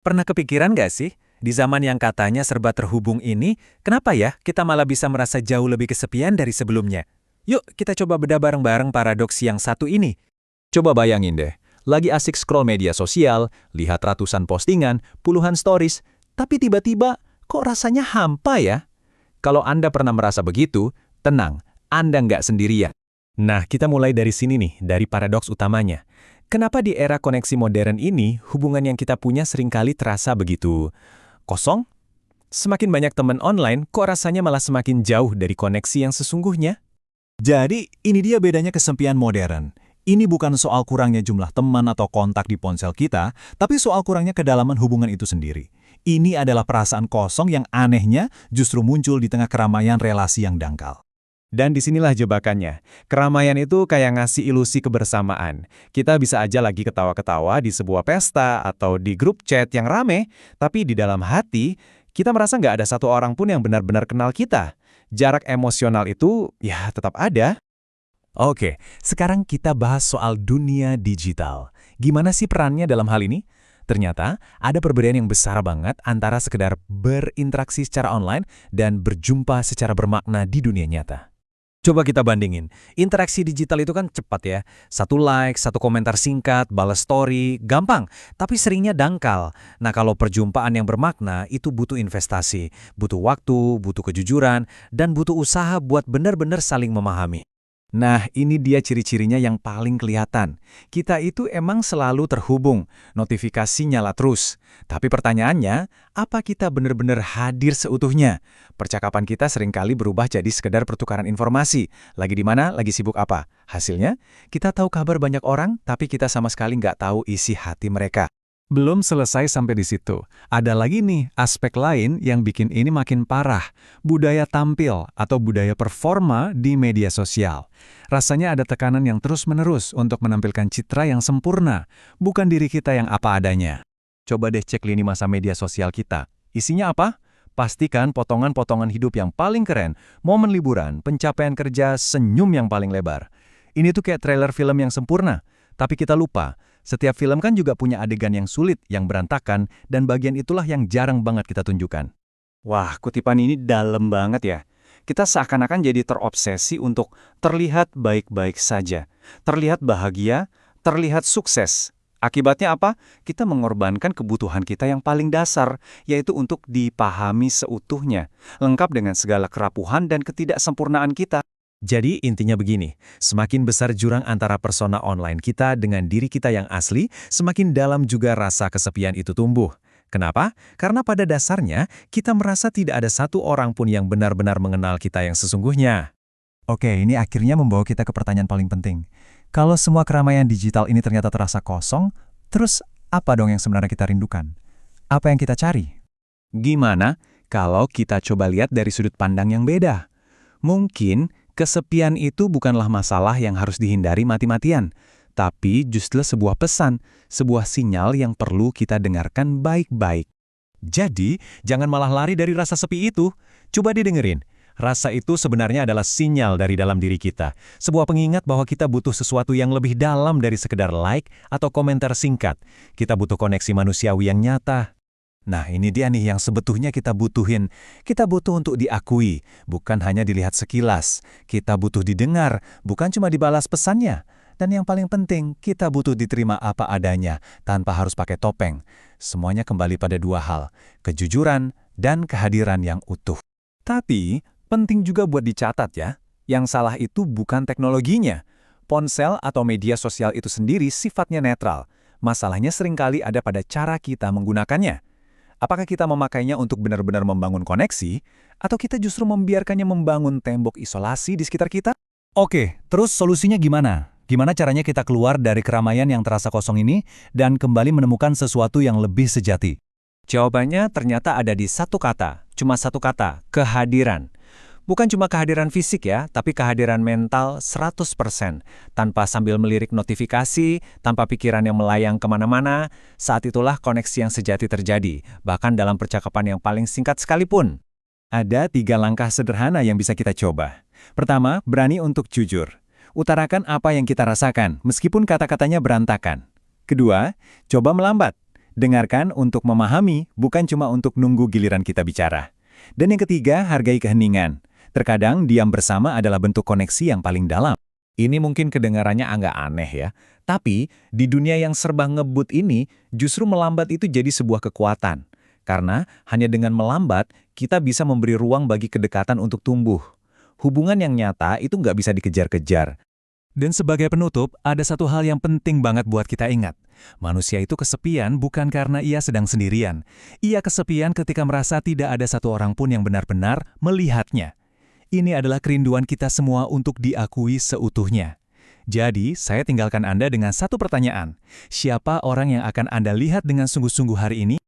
Pernah kepikiran nggak sih, di zaman yang katanya serba terhubung ini, kenapa ya kita malah bisa merasa jauh lebih kesepian dari sebelumnya? Yuk, kita coba bedah bareng-bareng paradoks yang satu ini. Coba bayangin deh, lagi asik scroll media sosial, lihat ratusan postingan, puluhan stories, tapi tiba-tiba kok rasanya hampa ya? Kalau Anda pernah merasa begitu, tenang, Anda nggak sendirian. Nah, kita mulai dari sini nih, dari paradoks utamanya. Kenapa di era koneksi modern ini, hubungan yang kita punya seringkali terasa begitu kosong? Semakin banyak teman online, kok rasanya malah semakin jauh dari koneksi yang sesungguhnya? Jadi, ini dia bedanya kesepian modern. Ini bukan soal kurangnya jumlah teman atau kontak di ponsel kita, tapi soal kurangnya kedalaman hubungan itu sendiri. Ini adalah perasaan kosong yang anehnya justru muncul di tengah keramaian relasi yang dangkal. Dan disinilah jebakannya. Keramaian itu kayak ngasih ilusi kebersamaan. Kita bisa aja lagi ketawa-ketawa di sebuah pesta atau di grup chat yang rame, tapi di dalam hati, kita merasa nggak ada satu orang pun yang benar-benar kenal kita. Jarak emosional itu, ya tetap ada. Oke, sekarang kita bahas soal dunia digital. Gimana sih perannya dalam hal ini? Ternyata ada perbedaan yang besar banget antara sekedar berinteraksi secara online dan berjumpa secara bermakna di dunia nyata. Coba kita bandingin. Interaksi digital itu kan cepat ya. Satu like, satu komentar singkat, balas story, gampang. Tapi seringnya dangkal. Nah kalau perjumpaan yang bermakna itu butuh investasi. Butuh waktu, butuh kejujuran, dan butuh usaha buat benar-benar saling memahami. Nah, ini dia ciri-cirinya yang paling kelihatan. Kita itu emang selalu terhubung, notifikasi nyala terus. Tapi pertanyaannya, apa kita benar-benar hadir seutuhnya? Percakapan kita seringkali berubah jadi sekedar pertukaran informasi. Lagi di mana, lagi sibuk apa? Hasilnya, kita tahu kabar banyak orang, tapi kita sama sekali nggak tahu isi hati mereka. Belum selesai sampai di situ. Ada lagi nih aspek lain yang bikin ini makin parah. Budaya tampil atau budaya performa di media sosial. Rasanya ada tekanan yang terus-menerus untuk menampilkan citra yang sempurna, bukan diri kita yang apa adanya. Coba deh cek lini masa media sosial kita. Isinya apa? Pastikan potongan-potongan hidup yang paling keren, momen liburan, pencapaian kerja, senyum yang paling lebar. Ini tuh kayak trailer film yang sempurna, tapi kita lupa. Setiap film kan juga punya adegan yang sulit, yang berantakan, dan bagian itulah yang jarang banget kita tunjukkan. Wah, kutipan ini dalam banget ya. Kita seakan-akan jadi terobsesi untuk terlihat baik-baik saja, terlihat bahagia, terlihat sukses. Akibatnya apa? Kita mengorbankan kebutuhan kita yang paling dasar, yaitu untuk dipahami seutuhnya, lengkap dengan segala kerapuhan dan ketidaksempurnaan kita. Jadi intinya begini, semakin besar jurang antara persona online kita dengan diri kita yang asli, semakin dalam juga rasa kesepian itu tumbuh. Kenapa? Karena pada dasarnya, kita merasa tidak ada satu orang pun yang benar-benar mengenal kita yang sesungguhnya. Oke, ini akhirnya membawa kita ke pertanyaan paling penting. Kalau semua keramaian digital ini ternyata terasa kosong, terus apa dong yang sebenarnya kita rindukan? Apa yang kita cari? Gimana kalau kita coba lihat dari sudut pandang yang beda? Mungkin kesepian itu bukanlah masalah yang harus dihindari mati-matian, tapi justru sebuah pesan, sebuah sinyal yang perlu kita dengarkan baik-baik. Jadi, jangan malah lari dari rasa sepi itu. Coba didengerin. Rasa itu sebenarnya adalah sinyal dari dalam diri kita. Sebuah pengingat bahwa kita butuh sesuatu yang lebih dalam dari sekedar like atau komentar singkat. Kita butuh koneksi manusiawi yang nyata. Nah, ini dia nih yang sebetulnya kita butuhin. Kita butuh untuk diakui, bukan hanya dilihat sekilas. Kita butuh didengar, bukan cuma dibalas pesannya. Dan yang paling penting, kita butuh diterima apa adanya, tanpa harus pakai topeng. Semuanya kembali pada dua hal, kejujuran dan kehadiran yang utuh. Tapi, penting juga buat dicatat ya, yang salah itu bukan teknologinya. Ponsel atau media sosial itu sendiri sifatnya netral. Masalahnya seringkali ada pada cara kita menggunakannya. Apakah kita memakainya untuk benar-benar membangun koneksi, atau kita justru membiarkannya membangun tembok isolasi di sekitar kita? Oke, terus solusinya gimana? Gimana caranya kita keluar dari keramaian yang terasa kosong ini dan kembali menemukan sesuatu yang lebih sejati? Jawabannya ternyata ada di satu kata, cuma satu kata, kehadiran. Bukan cuma kehadiran fisik ya, tapi kehadiran mental 100%. Tanpa sambil melirik notifikasi, tanpa pikiran yang melayang kemana-mana, saat itulah koneksi yang sejati terjadi, bahkan dalam percakapan yang paling singkat sekalipun. Ada 3 langkah sederhana yang bisa kita coba. Pertama, berani untuk jujur. Utarakan apa yang kita rasakan, meskipun kata-katanya berantakan. Kedua, coba melambat. Dengarkan untuk memahami, bukan cuma untuk nunggu giliran kita bicara. Dan yang ketiga, hargai keheningan. Terkadang diam bersama adalah bentuk koneksi yang paling dalam. Ini mungkin kedengarannya agak aneh ya, tapi di dunia yang serba ngebut ini, justru melambat itu jadi sebuah kekuatan. Karena hanya dengan melambat, kita bisa memberi ruang bagi kedekatan untuk tumbuh. Hubungan yang nyata itu nggak bisa dikejar-kejar. Dan sebagai penutup, ada satu hal yang penting banget buat kita ingat. Manusia itu kesepian bukan karena ia sedang sendirian. Ia kesepian ketika merasa tidak ada satu orang pun yang benar-benar melihatnya. Ini adalah kerinduan kita semua untuk diakui seutuhnya. Jadi, saya tinggalkan Anda dengan satu pertanyaan. Siapa orang yang akan Anda lihat dengan sungguh-sungguh hari ini?